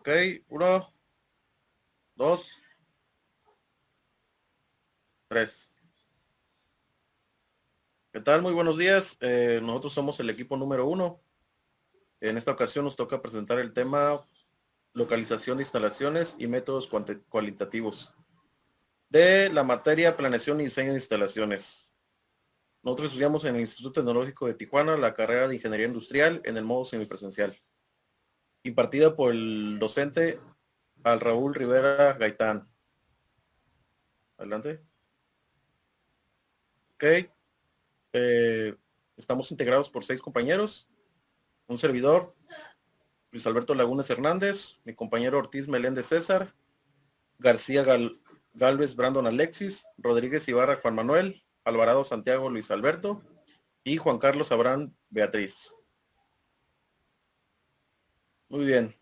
Ok, uno, dos, tres. ¿Qué tal? Muy buenos días. Nosotros somos el equipo número 1. En esta ocasión nos toca presentar el tema localización de instalaciones y métodos cualitativos de la materia planeación y diseño de instalaciones. Nosotros estudiamos en el Instituto Tecnológico de Tijuana la carrera de Ingeniería Industrial en el modo semipresencial, impartida por el docente Al Raúl Rivera Gaitán. Adelante. Ok. Eh, Estamos integrados por 6 compañeros, un servidor, Luis Alberto Lagunes Hernández, mi compañero Ortiz Meléndez César, García Galvez Brandon Alexis, Rodríguez Ibarra Juan Manuel, Alvarado Santiago Luis Alberto y Juan Carlos Abraham Beatriz. Muy bien.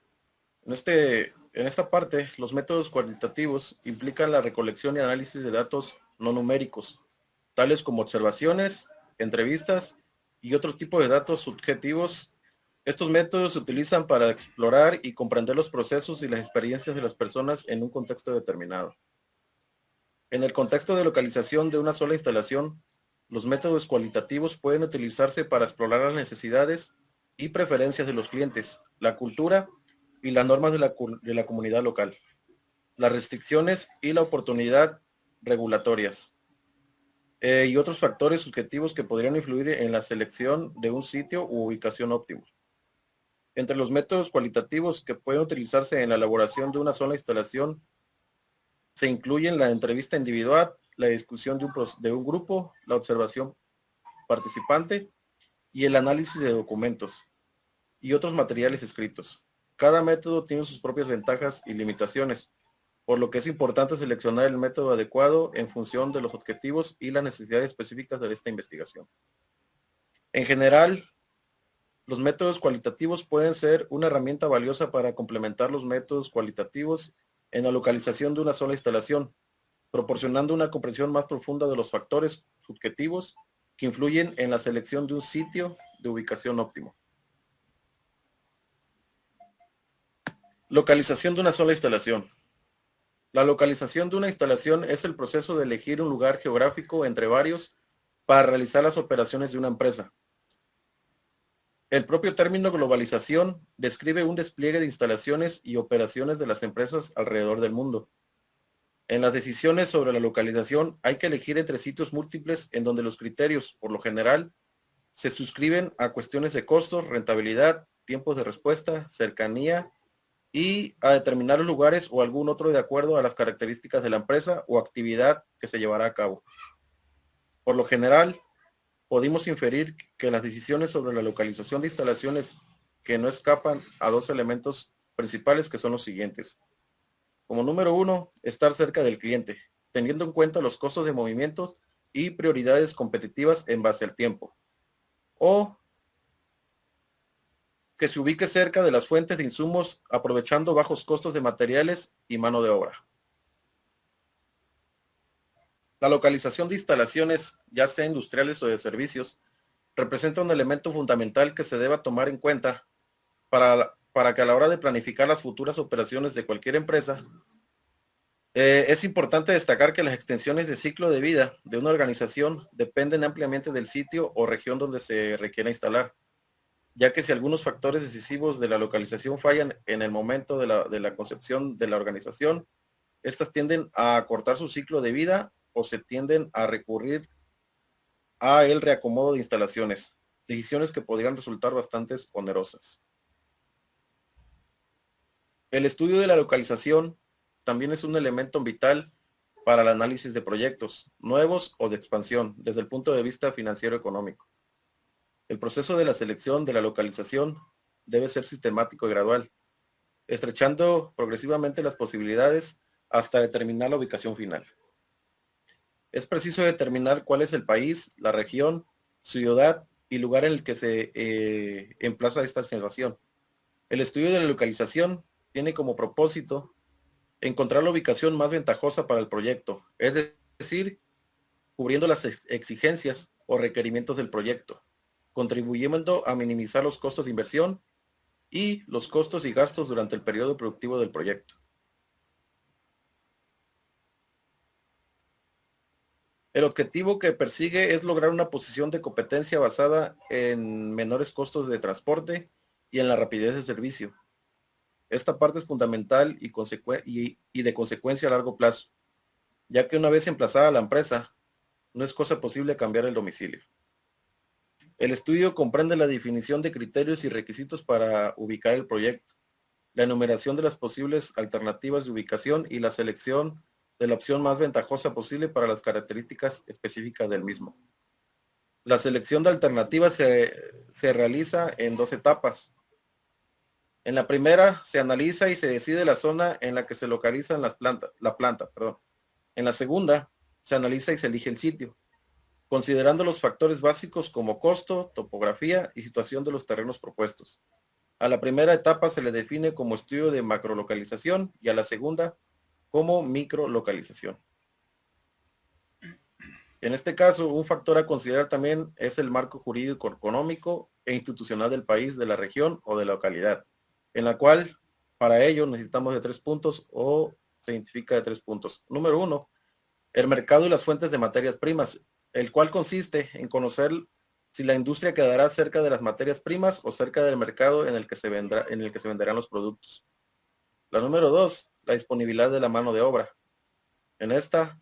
En esta parte, los métodos cuantitativos implican la recolección y análisis de datos no numéricos, tales como observaciones, entrevistas y otro tipo de datos subjetivos. Estos métodos se utilizan para explorar y comprender los procesos y las experiencias de las personas en un contexto determinado. En el contexto de localización de una sola instalación, los métodos cualitativos pueden utilizarse para explorar las necesidades y preferencias de los clientes, la cultura y las normas de la comunidad local, las restricciones y la oportunidad regulatorias, y otros factores subjetivos que podrían influir en la selección de un sitio u ubicación óptimo. Entre los métodos cualitativos que pueden utilizarse en la elaboración de una sola instalación se incluyen la entrevista individual, la discusión de un grupo, la observación participante y el análisis de documentos y otros materiales escritos. Cada método tiene sus propias ventajas y limitaciones, por lo que es importante seleccionar el método adecuado en función de los objetivos y las necesidades específicas de esta investigación. En general, los métodos cualitativos pueden ser una herramienta valiosa para complementar los métodos cualitativos en la localización de una sola instalación, proporcionando una comprensión más profunda de los factores subjetivos que influyen en la selección de un sitio de ubicación óptimo. Localización de una sola instalación. La localización de una instalación es el proceso de elegir un lugar geográfico entre varios para realizar las operaciones de una empresa. El propio término globalización describe un despliegue de instalaciones y operaciones de las empresas alrededor del mundo. En las decisiones sobre la localización hay que elegir entre sitios múltiples en donde los criterios, por lo general, se suscriben a cuestiones de costos, rentabilidad, tiempos de respuesta, cercanía y a determinar los lugares o algún otro de acuerdo a las características de la empresa o actividad que se llevará a cabo. Por lo general, podemos inferir que las decisiones sobre la localización de instalaciones que no escapan a dos elementos principales que son los siguientes. Como número uno, estar cerca del cliente, teniendo en cuenta los costos de movimientos y prioridades competitivas en base al tiempo. O que se ubique cerca de las fuentes de insumos, aprovechando bajos costos de materiales y mano de obra. La localización de instalaciones, ya sea industriales o de servicios, representa un elemento fundamental que se deba tomar en cuenta para que a la hora de planificar las futuras operaciones de cualquier empresa, es importante destacar que las extensiones de ciclo de vida de una organización dependen ampliamente del sitio o región donde se requiera instalar, ya que si algunos factores decisivos de la localización fallan en el momento de la concepción de la organización, estas tienden a acortar su ciclo de vida o se tienden a recurrir a el reacomodo de instalaciones, decisiones que podrían resultar bastante onerosas. El estudio de la localización también es un elemento vital para el análisis de proyectos nuevos o de expansión desde el punto de vista financiero económico. El proceso de la selección de la localización debe ser sistemático y gradual, estrechando progresivamente las posibilidades hasta determinar la ubicación final. Es preciso determinar cuál es el país, la región, ciudad y lugar en el que se emplaza esta observación. El estudio de la localización tiene como propósito encontrar la ubicación más ventajosa para el proyecto, es decir, cubriendo las exigencias o requerimientos del proyecto, contribuyendo a minimizar los costos de inversión y los costos y gastos durante el periodo productivo del proyecto. El objetivo que persigue es lograr una posición de competencia basada en menores costos de transporte y en la rapidez de servicio. Esta parte es fundamental y de consecuencia a largo plazo, ya que una vez emplazada la empresa, no es cosa posible cambiar el domicilio. El estudio comprende la definición de criterios y requisitos para ubicar el proyecto, la enumeración de las posibles alternativas de ubicación y la selección de la opción más ventajosa posible para las características específicas del mismo. La selección de alternativas se realiza en dos etapas. En la primera se analiza y se decide la zona en la que se localizan la planta. En la segunda se analiza y se elige el sitio, considerando los factores básicos como costo, topografía y situación de los terrenos propuestos. A la primera etapa se le define como estudio de macrolocalización y a la segunda como microlocalización. En este caso, un factor a considerar también es el marco jurídico, económico e institucional del país, de la región o de la localidad, en la cual para ello necesitamos de 3 puntos o se identifica de 3 puntos. Número 1, el mercado y las fuentes de materias primas, el cual consiste en conocer si la industria quedará cerca de las materias primas o cerca del mercado en el que se venderán los productos. La número 2, la disponibilidad de la mano de obra. En esta,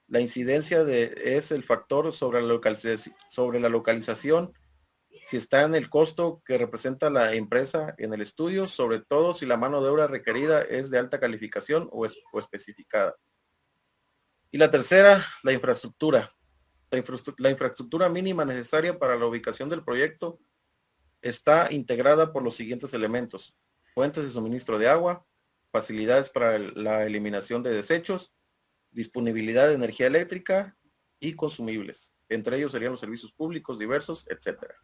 la incidencia es el factor sobre la localización, si está en el costo que representa la empresa en el estudio, sobre todo si la mano de obra requerida es de alta calificación o especificada. Y la tercera, la infraestructura. La infraestructura mínima necesaria para la ubicación del proyecto está integrada por los siguientes elementos: fuentes de suministro de agua, facilidades para la eliminación de desechos, disponibilidad de energía eléctrica y consumibles. Entre ellos serían los servicios públicos diversos, etcétera.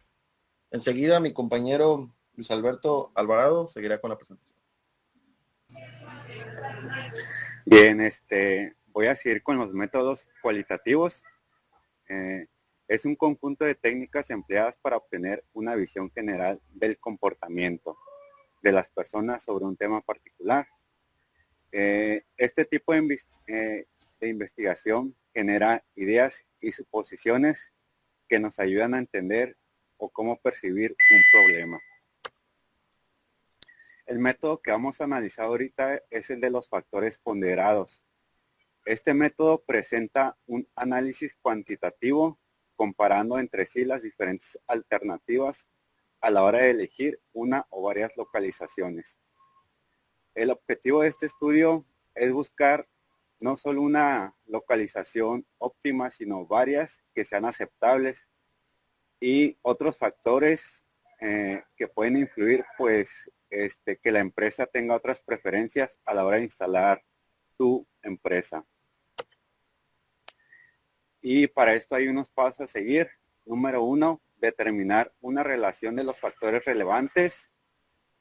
Enseguida mi compañero Luis Alberto Alvarado seguirá con la presentación. Bien, voy a seguir con los métodos cualitativos. Es un conjunto de técnicas empleadas para obtener una visión general del comportamiento de las personas sobre un tema particular. Este tipo de investigación genera ideas y suposiciones que nos ayudan a entender o cómo percibir un problema. El método que vamos a analizar ahorita es el de los factores ponderados. Este método presenta un análisis cuantitativo comparando entre sí las diferentes alternativas a la hora de elegir una o varias localizaciones. El objetivo de este estudio es buscar no solo una localización óptima, sino varias que sean aceptables y otros factores que pueden influir, pues, que la empresa tenga otras preferencias a la hora de instalar su empresa. Y para esto hay unos pasos a seguir. Número 1, determinar una relación de los factores relevantes.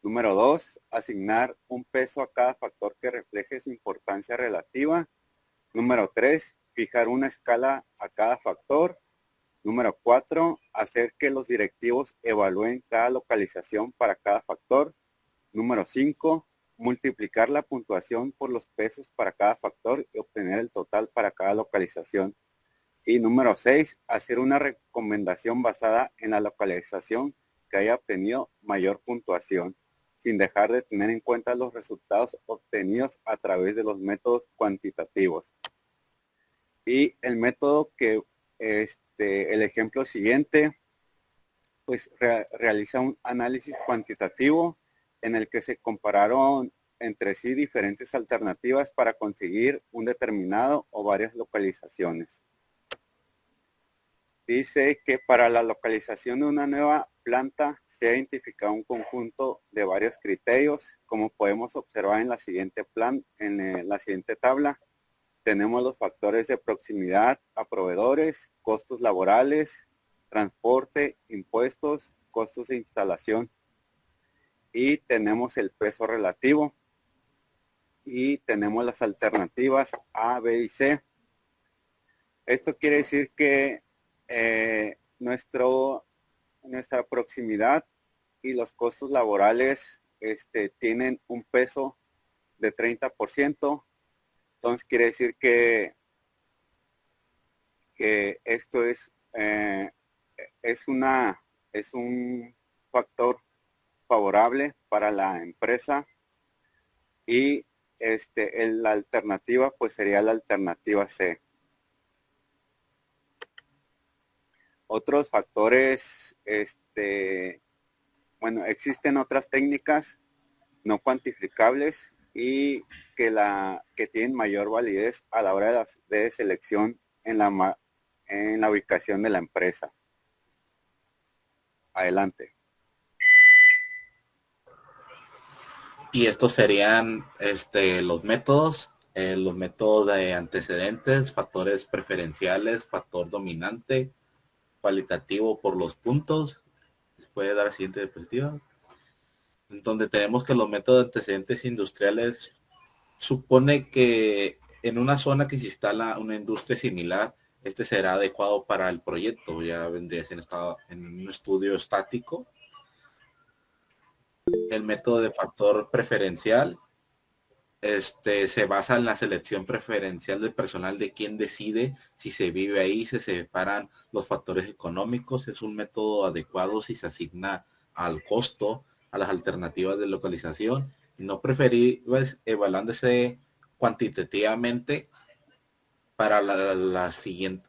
Número 2, asignar un peso a cada factor que refleje su importancia relativa. Número 3, fijar una escala a cada factor. Número 4, hacer que los directivos evalúen cada localización para cada factor. Número 5, multiplicar la puntuación por los pesos para cada factor y obtener el total para cada localización. Y número 6, hacer una recomendación basada en la localización que haya obtenido mayor puntuación, sin dejar de tener en cuenta los resultados obtenidos a través de los métodos cuantitativos. Y el método que, el ejemplo siguiente, pues realiza un análisis cuantitativo en el que se compararon entre sí diferentes alternativas para conseguir un determinado o varias localizaciones. Dice que para la localización de una nueva planta se ha identificado un conjunto de varios criterios, como podemos observar en la siguiente tabla. Tenemos los factores de proximidad a proveedores, costos laborales, transporte, impuestos, costos de instalación. Y tenemos el peso relativo. Y tenemos las alternativas A, B y C. Esto quiere decir que nuestra proximidad y los costos laborales tienen un peso de 30%. Entonces quiere decir que esto es un factor favorable para la empresa, y la alternativa pues sería la alternativa C. Otros factores, bueno, existen otras técnicas no cuantificables y que tienen mayor validez a la hora de selección en la ubicación de la empresa. Adelante. Y estos serían los métodos de antecedentes, factores preferenciales, factor dominante, cualitativo por los puntos. Puede dar la siguiente diapositiva, donde tenemos que los métodos de antecedentes industriales supone que en una zona que se instala una industria similar, este será adecuado para el proyecto. Ya vendría siendo en un estudio estático. El método de factor preferencial se basa en la selección preferencial del personal de quien decide si se vive ahí, se separan los factores económicos. Es un método adecuado si se asigna al costo, a las alternativas de localización, no preferibles, evaluándose cuantitativamente para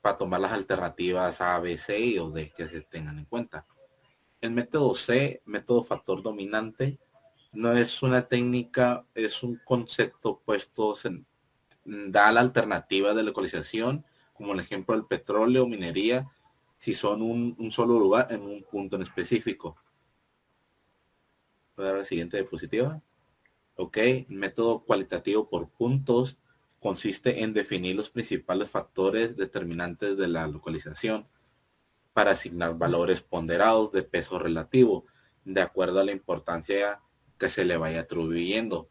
para tomar las alternativas A, B, C o D que se tengan en cuenta. El método C, método factor dominante, no es una técnica, es un concepto puesto, da la alternativa de localización, como el ejemplo del petróleo, minería, si son un solo lugar en un punto en específico. Voy a dar la siguiente diapositiva. Ok, método cualitativo por puntos consiste en definir los principales factores determinantes de la localización para asignar valores ponderados de peso relativo, de acuerdo a la importancia que se le vaya atribuyendo.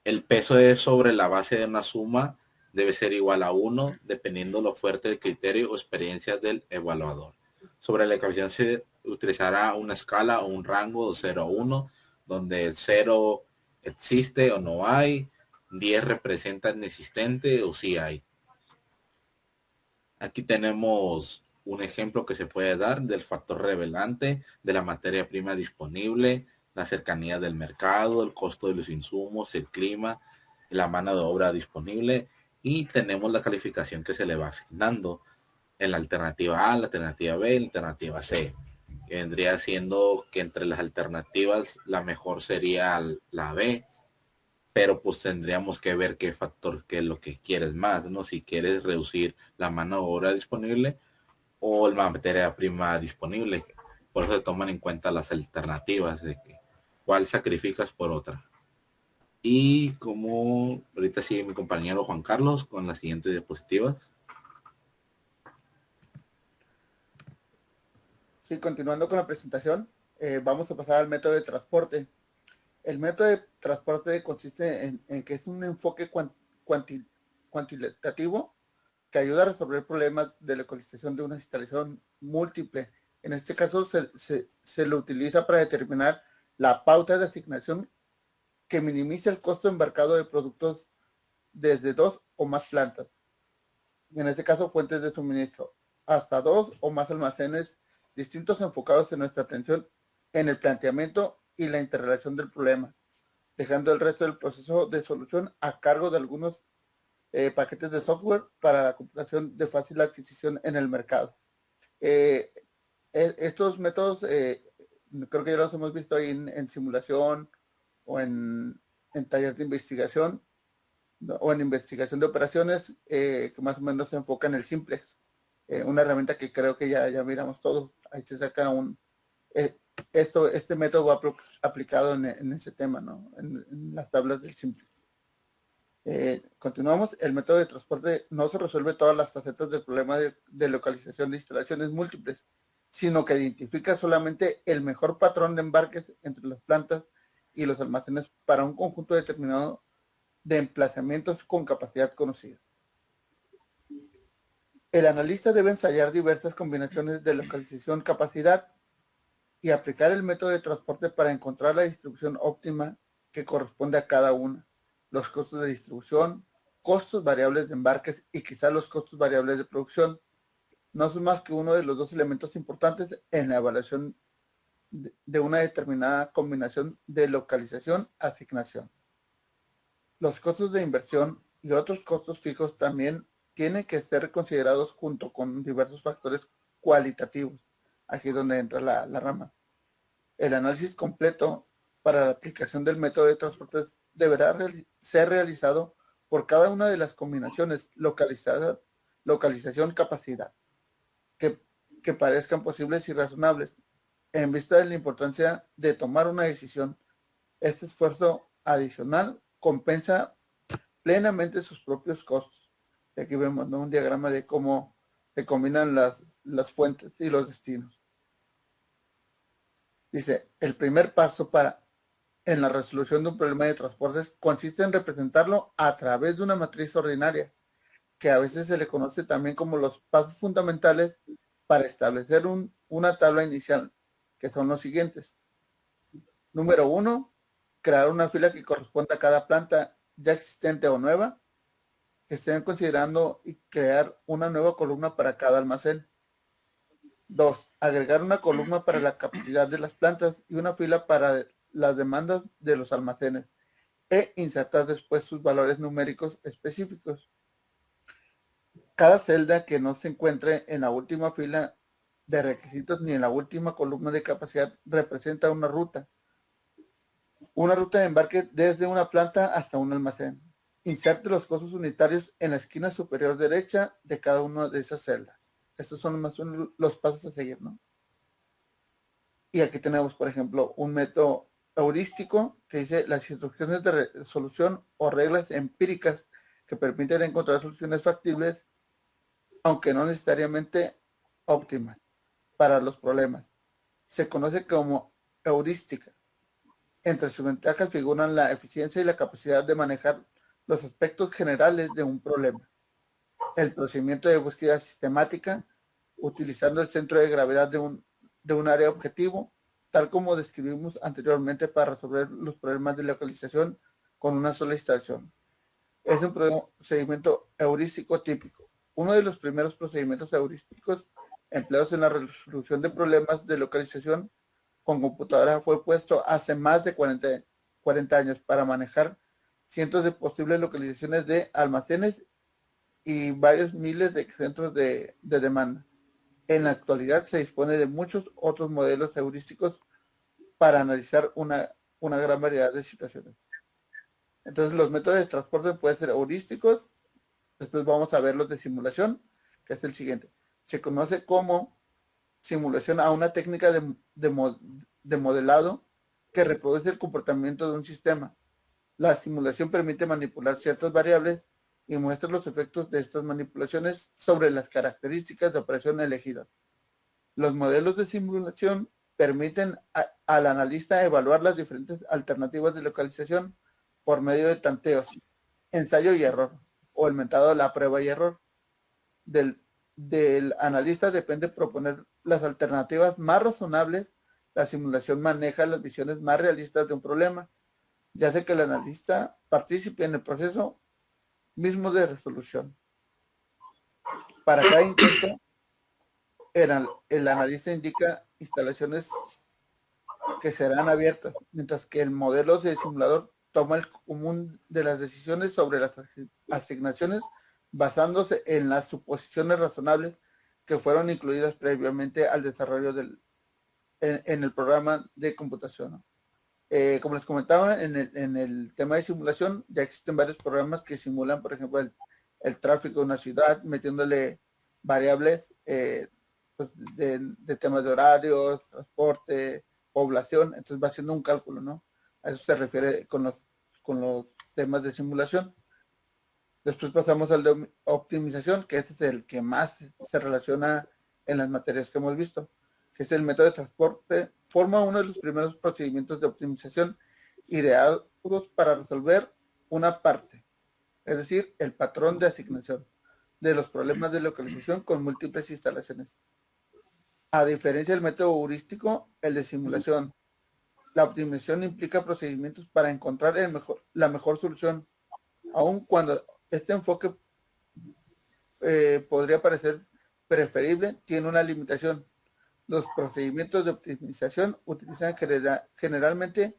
El peso es sobre la base de una suma, debe ser igual a 1, dependiendo lo fuerte del criterio o experiencia del evaluador. Sobre la ecuación se utilizará una escala o un rango de 0 a 1, donde el 0 existe o no hay, 10 representa inexistente o sí hay. Aquí tenemos un ejemplo que se puede dar del factor revelante de la materia prima disponible, la cercanía del mercado, el costo de los insumos, el clima, la mano de obra disponible, y tenemos la calificación que se le va asignando en la alternativa A, la alternativa B, la alternativa C. Que vendría siendo que entre las alternativas la mejor sería la B, pero pues tendríamos que ver qué factor, qué es lo que quieres más, ¿no? Si quieres reducir la mano de obra disponible o la materia prima disponible. Por eso se toman en cuenta las alternativas de que cuál sacrificas por otra. Y como ahorita sigue mi compañero Juan Carlos con las siguientes diapositivas. Sí, continuando con la presentación, vamos a pasar al método de transporte. El método de transporte consiste en que es un enfoque cuantitativo que ayuda a resolver problemas de localización de una instalación múltiple. En este caso se lo utiliza para determinar la pauta de asignación que minimice el costo embarcado de productos desde 2 o más plantas. En este caso, fuentes de suministro, hasta 2 o más almacenes distintos enfocados en nuestra atención en el planteamiento y la interrelación del problema, dejando el resto del proceso de solución a cargo de algunos paquetes de software para la computación de fácil adquisición en el mercado. Estos métodos creo que ya los hemos visto ahí en simulación o en taller de investigación, ¿no? O en investigación de operaciones, que más o menos se enfoca en el Simplex, una herramienta que creo que ya miramos todos. Ahí se saca este método va aplicado en ese tema, ¿no? En las tablas del Simplex. Continuamos. El método de transporte no se resuelve todas las facetas del problema de localización de instalaciones múltiples, sino que identifica solamente el mejor patrón de embarques entre las plantas y los almacenes para un conjunto determinado de emplazamientos con capacidad conocida. El analista debe ensayar diversas combinaciones de localización, capacidad y aplicar el método de transporte para encontrar la distribución óptima que corresponde a cada una, los costos de distribución, costos variables de embarques y quizás los costos variables de producción. No son más que uno de los dos elementos importantes en la evaluación de una determinada combinación de localización-asignación. Los costos de inversión y otros costos fijos también tienen que ser considerados junto con diversos factores cualitativos. Aquí es donde entra la rama. El análisis completo para la aplicación del método de transporte deberá ser realizado por cada una de las combinaciones localización, capacidad, que parezcan posibles y razonables, en vista de la importancia de tomar una decisión. Este esfuerzo adicional compensa plenamente sus propios costos. Y aquí vemos, ¿no?, un diagrama de cómo se combinan las fuentes y los destinos. Dice, el primer paso en la resolución de un problema de transportes consiste en representarlo a través de una matriz ordinaria, que a veces se le conoce también como los pasos fundamentales para establecer una tabla inicial, que son los siguientes. Número 1, crear una fila que corresponda a cada planta ya existente o nueva, que estén considerando y crear una nueva columna para cada almacén. 2, agregar una columna para la capacidad de las plantas y una fila para las demandas de los almacenes e insertar después sus valores numéricos específicos. Cada celda que no se encuentre en la última fila de requisitos ni en la última columna de capacidad representa una ruta de embarque desde una planta hasta un almacén. Inserte los costos unitarios en la esquina superior derecha de cada una de esas celdas. Estos son más o menos los pasos a seguir, ¿no? Y aquí tenemos, por ejemplo, un método heurístico que dice las instrucciones de resolución o reglas empíricas que permiten encontrar soluciones factibles, aunque no necesariamente óptimas, para los problemas. Se conoce como heurística. Entre sus ventajas figuran la eficiencia y la capacidad de manejar los aspectos generales de un problema. El procedimiento de búsqueda sistemática, utilizando el centro de gravedad de un área objetivo, tal como describimos anteriormente para resolver los problemas de localización con una sola instalación. Es un procedimiento heurístico típico. Uno de los primeros procedimientos heurísticos empleados en la resolución de problemas de localización con computadora fue puesto hace más de 40 años para manejar cientos de posibles localizaciones de almacenes y varios miles de centros de demanda. En la actualidad se dispone de muchos otros modelos heurísticos para analizar una gran variedad de situaciones. Entonces los métodos de transporte pueden ser heurísticos. Después vamos a ver los de simulación, que es el siguiente. Se conoce como simulación a una técnica de modelado que reproduce el comportamiento de un sistema. La simulación permite manipular ciertas variables y muestra los efectos de estas manipulaciones sobre las características de operación elegidas. Los modelos de simulación permiten al analista evaluar las diferentes alternativas de localización por medio de tanteos, ensayo y error, o el mentado la prueba y error. Del analista depende proponer las alternativas más razonables. La simulación maneja las visiones más realistas de un problema, ya sea que el analista participe en el proceso mismo de resolución. Para cada intento, el analista indica instalaciones que serán abiertas, mientras que el modelo de simulador toma el común de las decisiones sobre las asignaciones basándose en las suposiciones razonables que fueron incluidas previamente al desarrollo en el programa de computación, ¿no? Como les comentaba, en el tema de simulación ya existen varios programas que simulan, por ejemplo, el tráfico de una ciudad, metiéndole variables pues de temas de horarios, transporte, población. Entonces va haciendo un cálculo, ¿no? A eso se refiere con los temas de simulación. Después pasamos al de optimización, que este es el que más se relaciona en las materias que hemos visto, que es el método de transporte. Forma uno de los primeros procedimientos de optimización ideados para resolver una parte, es decir, el patrón de asignación de los problemas de localización con múltiples instalaciones. A diferencia del método heurístico, el de simulación, la optimización implica procedimientos para encontrar la mejor solución, aun cuando este enfoque podría parecer preferible, tiene una limitación. Los procedimientos de optimización utilizan generalmente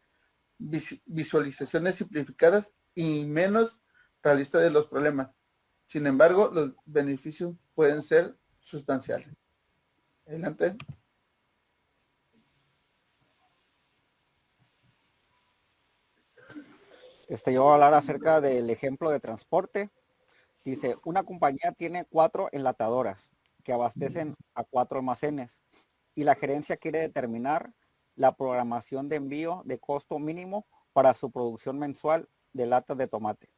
visualizaciones simplificadas y menos realistas de los problemas. Sin embargo, los beneficios pueden ser sustanciales. Adelante. Yo voy a hablar acerca del ejemplo de transporte. Dice, una compañía tiene 4 enlatadoras que abastecen a 4 almacenes y la gerencia quiere determinar la programación de envío de costo mínimo para su producción mensual de latas de tomate.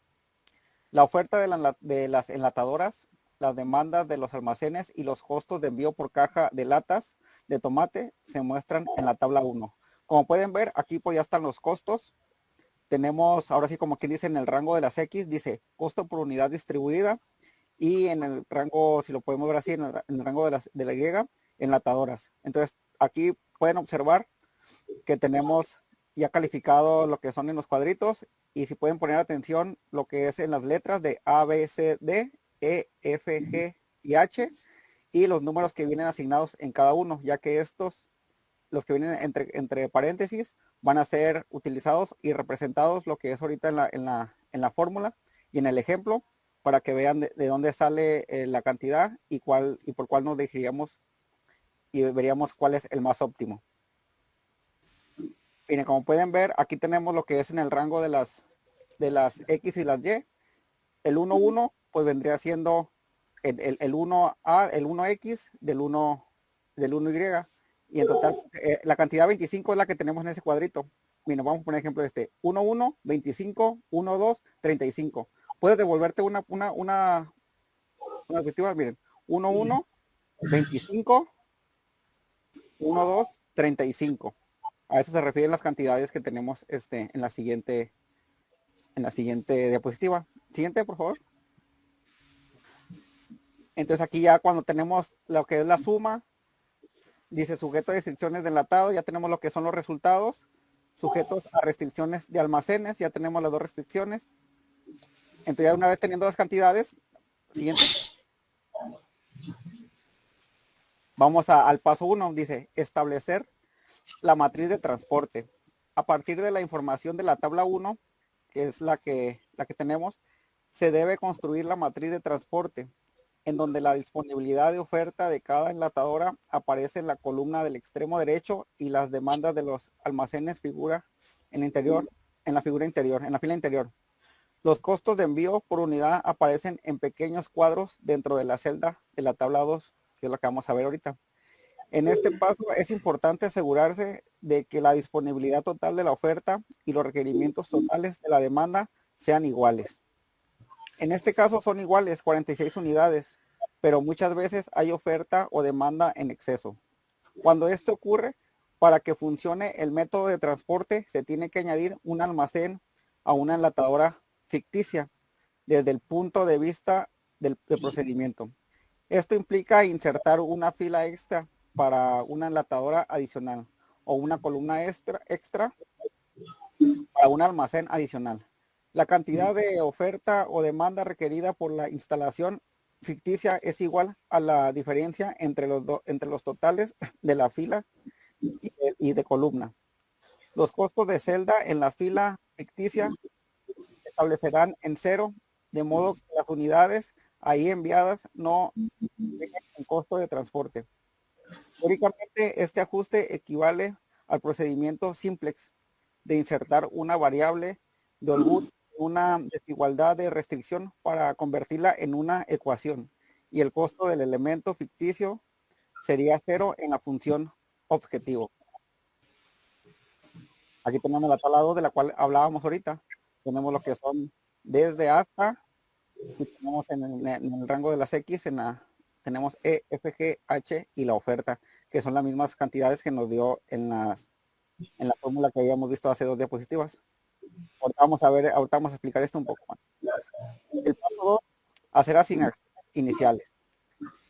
La oferta de las enlatadoras, las demandas de los almacenes y los costos de envío por caja de latas de tomate se muestran en la tabla 1. Como pueden ver, aquí pues ya están los costos. Tenemos, ahora sí, como quien dice, en el rango de las X, dice costo por unidad distribuida, y en el rango, si lo podemos ver así, en el rango de la Y, enlatadoras. Entonces, aquí pueden observar que tenemos ya calificado lo que son en los cuadritos, y si pueden poner atención lo que es en las letras de A, B, C, D, E, F, G y H, y los números que vienen asignados en cada uno, ya que estos, los que vienen entre paréntesis, van a ser utilizados y representados lo que es ahorita en la fórmula y en el ejemplo, para que vean de dónde sale la cantidad y por cuál nos dirigiríamos y veríamos cuál es el más óptimo. Miren, como pueden ver, aquí tenemos lo que es en el rango de las X y las Y. El 1,1 pues vendría siendo el 1A, el 1X del 1Y. Y en total, la cantidad 25 es la que tenemos en ese cuadrito. Miren, vamos a poner ejemplo de 1,1, 25, 1,2, 35. Puedes devolverte una objetiva, miren, 1,1, 25, 1,2, 35. A eso se refieren las cantidades que tenemos en la siguiente diapositiva. Siguiente, por favor. Entonces aquí ya cuando tenemos lo que es la suma, dice sujeto a restricciones de enlatado, ya tenemos lo que son los resultados. Sujetos a restricciones de almacenes, ya tenemos las dos restricciones. Entonces ya una vez teniendo las cantidades, siguiente. Vamos al paso 1, dice establecer la matriz de transporte. A partir de la información de la tabla 1, que es la que tenemos, se debe construir la matriz de transporte, en donde la disponibilidad de oferta de cada enlatadora aparece en la columna del extremo derecho y las demandas de los almacenes figura en la fila interior. Los costos de envío por unidad aparecen en pequeños cuadros dentro de la celda de la tabla 2, que es lo que vamos a ver ahorita. En este paso es importante asegurarse de que la disponibilidad total de la oferta y los requerimientos totales de la demanda sean iguales. En este caso son iguales, 46 unidades, pero muchas veces hay oferta o demanda en exceso. Cuando esto ocurre, para que funcione el método de transporte, se tiene que añadir un almacén a una enlatadora ficticia desde el punto de vista del procedimiento. Esto implica insertar una fila extra para una enlatadora adicional o una columna extra para un almacén adicional. La cantidad de oferta o demanda requerida por la instalación ficticia es igual a la diferencia entre los totales de la fila y de columna. Los costos de celda en la fila ficticia se establecerán en 0, de modo que las unidades ahí enviadas no tengan un costo de transporte. Teóricamente, este ajuste equivale al procedimiento simplex de insertar una variable de Holwood, una desigualdad de restricción, para convertirla en una ecuación, y el costo del elemento ficticio sería 0 en la función objetivo. Aquí tenemos la tabla 2 de la cual hablábamos ahorita. Tenemos lo que son desde hasta, y tenemos en el rango de las X, tenemos E, F, G, H y la oferta, que son las mismas cantidades que nos dio en la fórmula que habíamos visto hace 2 diapositivas. Ahorita vamos a explicar esto un poco más. El paso 2, hacer asignaciones iniciales.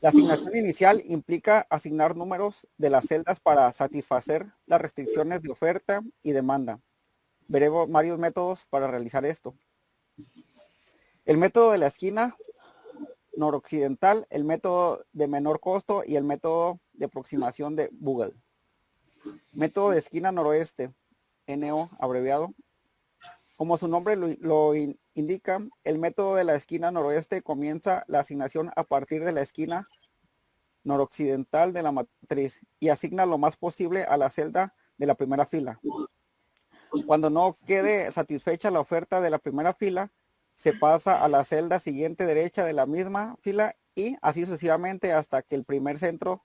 La asignación inicial implica asignar números de las celdas para satisfacer las restricciones de oferta y demanda. Veremos varios métodos para realizar esto. El método de la esquina noroccidental, el método de menor costo y el método de aproximación de Google. Método de esquina noroeste, NO abreviado. Como su nombre lo indica, el método de la esquina noroeste comienza la asignación a partir de la esquina noroccidental de la matriz y asigna lo más posible a la celda de la primera fila. Cuando no quede satisfecha la oferta de la primera fila, se pasa a la celda siguiente derecha de la misma fila y así sucesivamente hasta que el primer centro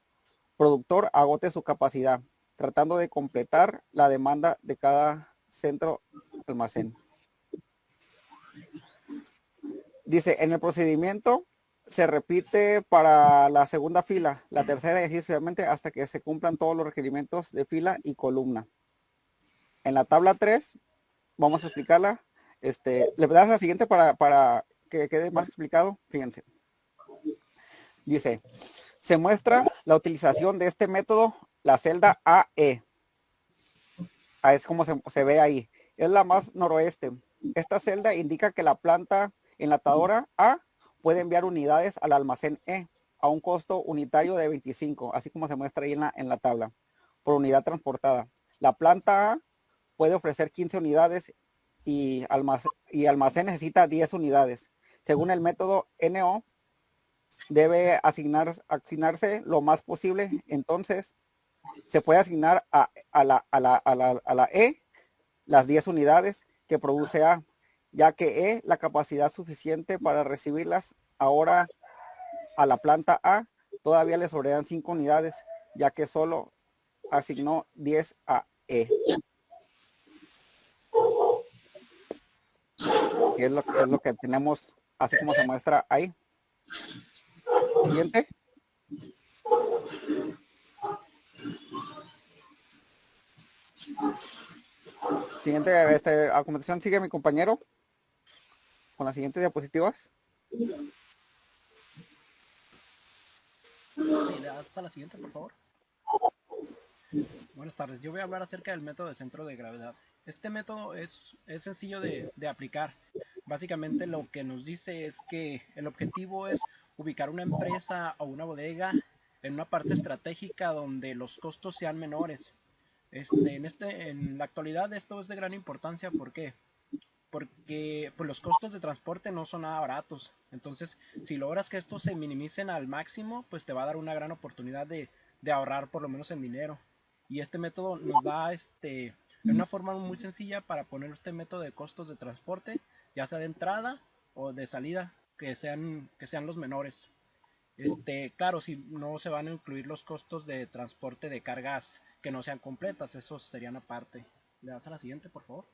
productor agote su capacidad, tratando de completar la demanda de cada centro almacén. Dice, en el procedimiento se repite para la segunda fila, la tercera y así sucesivamente hasta que se cumplan todos los requerimientos de fila y columna. En la tabla 3, vamos a explicarla. Le das la siguiente para que quede más explicado. Fíjense. Dice, se muestra la utilización de este método, la celda AE. Es como se ve ahí. Es la más noroeste. Esta celda indica que la planta enlatadora A puede enviar unidades al almacén E a un costo unitario de 25, así como se muestra ahí en la tabla, por unidad transportada. La planta A puede ofrecer 15 unidades y almacén necesita 10 unidades. Según el método NO, debe asignarse lo más posible. Entonces, se puede asignar a la E las 10 unidades que produce A, ya que E la capacidad suficiente para recibirlas. Ahora a la planta A todavía le sobran 5 unidades, ya que solo asignó 10 a E. Y es lo que tenemos, así como se muestra ahí. Siguiente. Siguiente, a continuación sigue mi compañero con las siguientes diapositivas. Sí, le das a la siguiente, por favor. Buenas tardes, yo voy a hablar acerca del método de centro de gravedad. Este método es sencillo de aplicar. Básicamente lo que nos dice es que el objetivo es ubicar una empresa o una bodega en una parte estratégica donde los costos sean menores. En la actualidad esto es de gran importancia. ¿Por qué? Porque pues, los costos de transporte no son nada baratos. Entonces, si logras que estos se minimicen al máximo, pues te va a dar una gran oportunidad de ahorrar por lo menos en dinero. Y este método nos da una forma muy sencilla para poner este método de costos de transporte, ya sea de entrada o de salida, que sean los menores. Claro, si no se van a incluir los costos de transporte de cargas que no sean completas, esos serían aparte. Le das a la siguiente, por favor.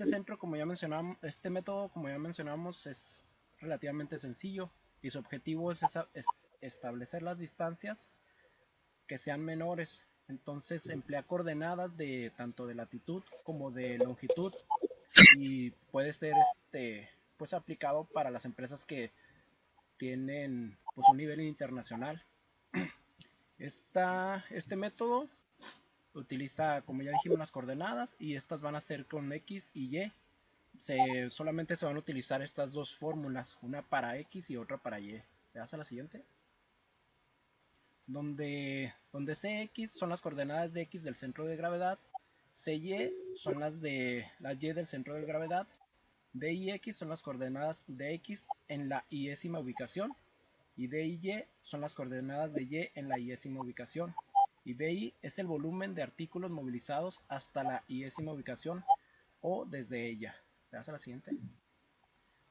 Centro, como ya mencionamos, este método, como ya mencionamos, es relativamente sencillo y su objetivo es establecer las distancias que sean menores. Entonces emplea coordenadas de tanto de latitud como de longitud y puede ser pues aplicado para las empresas que tienen pues un nivel internacional. Este método utiliza, como ya dijimos, las coordenadas y estas van a ser con X y Y. Solamente se van a utilizar estas dos fórmulas, una para X y otra para Y. ¿Le das a la siguiente? Donde Cx son las coordenadas de X del centro de gravedad, Cy son las Y del centro de gravedad, D y X son las coordenadas de X en la y-ésima ubicación, y D y Y son las coordenadas de Y en la y-ésima ubicación, y BI es el volumen de artículos movilizados hasta la y-ésima ubicación o desde ella. ¿Le das a la siguiente?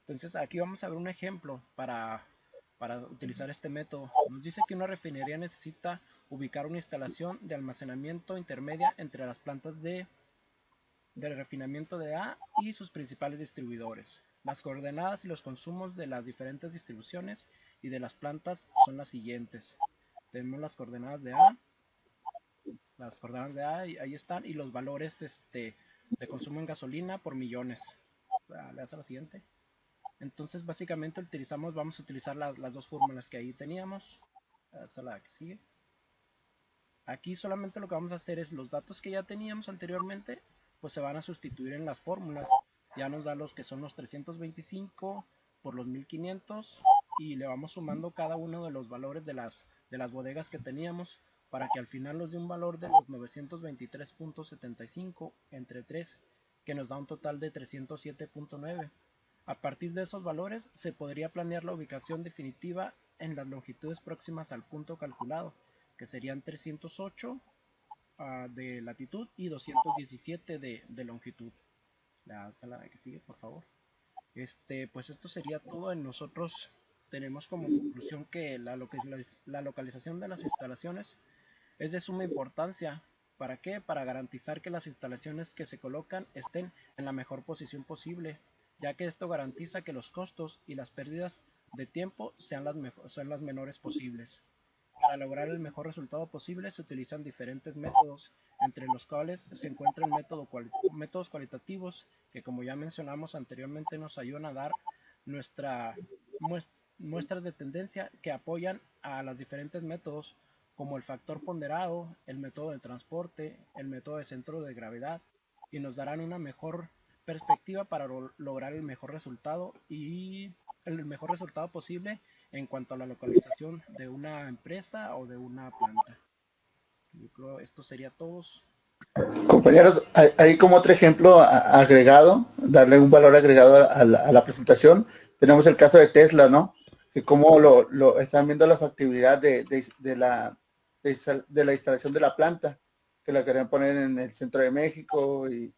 Entonces aquí vamos a ver un ejemplo para utilizar este método. Nos dice que una refinería necesita ubicar una instalación de almacenamiento intermedia entre las plantas del refinamiento de A y sus principales distribuidores. Las coordenadas y los consumos de las diferentes distribuciones y de las plantas son las siguientes. Tenemos las coordenadas de A, ahí están, y los valores de consumo en gasolina por millones. Le das a la siguiente. Entonces básicamente vamos a utilizar las dos fórmulas que ahí teníamos. Esa es la que sigue. Aquí solamente lo que vamos a hacer es los datos que ya teníamos anteriormente, pues se van a sustituir en las fórmulas. Ya nos da los que son los 325 por los 1500 y le vamos sumando cada uno de los valores de las bodegas que teníamos para que al final nos dé un valor de los 923.75 entre 3, que nos da un total de 307.9. A partir de esos valores se podría planear la ubicación definitiva en las longitudes próximas al punto calculado, que serían 308 de latitud y 217 de longitud. La sala que sigue, por favor. Pues esto sería todo. Nosotros tenemos como conclusión que la localización de las instalaciones es de suma importancia. ¿Para qué? Para garantizar que las instalaciones que se colocan estén en la mejor posición posible, ya que esto garantiza que los costos y las pérdidas de tiempo sean las menores posibles. Para lograr el mejor resultado posible se utilizan diferentes métodos, entre los cuales se encuentran métodos cualitativos que, como ya mencionamos anteriormente, nos ayudan a dar muestras de tendencia que apoyan a los diferentes métodos, como el factor ponderado, el método de transporte, el método de centro de gravedad, y nos darán una mejor perspectiva para lograr el mejor resultado posible en cuanto a la localización de una empresa o de una planta. Yo creo esto sería todo. Compañeros, ahí como otro ejemplo agregado, darle un valor agregado a la presentación, tenemos el caso de Tesla, ¿no? Que como lo están viendo la factibilidad de la instalación de la planta, que la querían poner en el centro de México y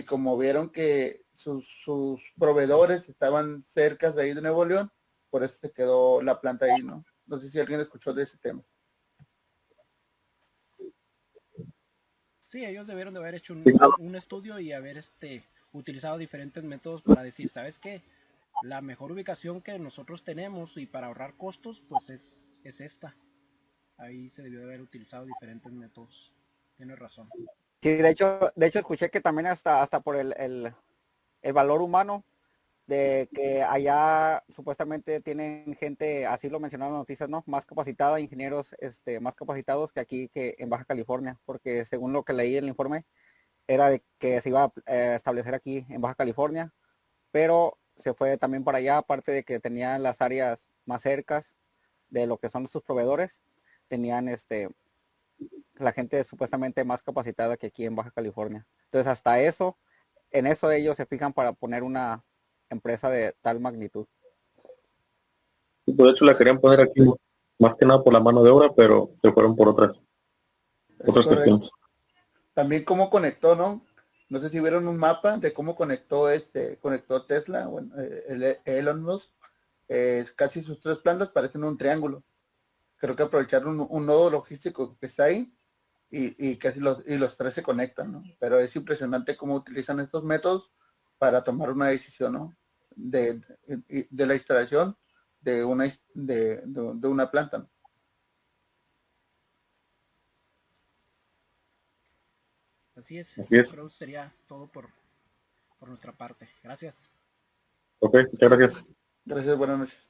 como vieron que sus proveedores estaban cerca de ahí de Nuevo León, por eso se quedó la planta ahí, ¿no? No sé si alguien escuchó de ese tema. Sí, ellos debieron de haber hecho un estudio y haber utilizado diferentes métodos para decir, ¿sabes qué? La mejor ubicación que nosotros tenemos y para ahorrar costos, pues es esta. Ahí se debió de haber utilizado diferentes métodos. Tienes razón. Sí, de hecho escuché que también hasta por el valor humano, de que allá supuestamente tienen gente, así lo mencionaron las noticias, ¿no? Más capacitada, ingenieros más capacitados que aquí, que en Baja California, porque según lo que leí en el informe, era de que se iba a establecer aquí en Baja California, pero se fue también para allá, aparte de que tenían las áreas más cercas de lo que son sus proveedores, tenían la gente supuestamente más capacitada que aquí en Baja California. Entonces hasta eso, en eso ellos se fijan para poner una empresa de tal magnitud. De hecho la querían poner aquí más que nada por la mano de obra, pero se fueron por otras cuestiones. También cómo conectó, ¿no? No sé si vieron un mapa de cómo conectó Tesla, bueno, Elon Musk, casi sus tres plantas parecen un triángulo. Creo que aprovecharon un nodo logístico que está ahí y casi los tres se conectan, ¿no? Pero es impresionante cómo utilizan estos métodos para tomar una decisión, ¿no? De la instalación de una planta, ¿no? Así es. Así es. Creo que sería todo por nuestra parte. Gracias. Ok, muchas gracias. Gracias, buenas noches.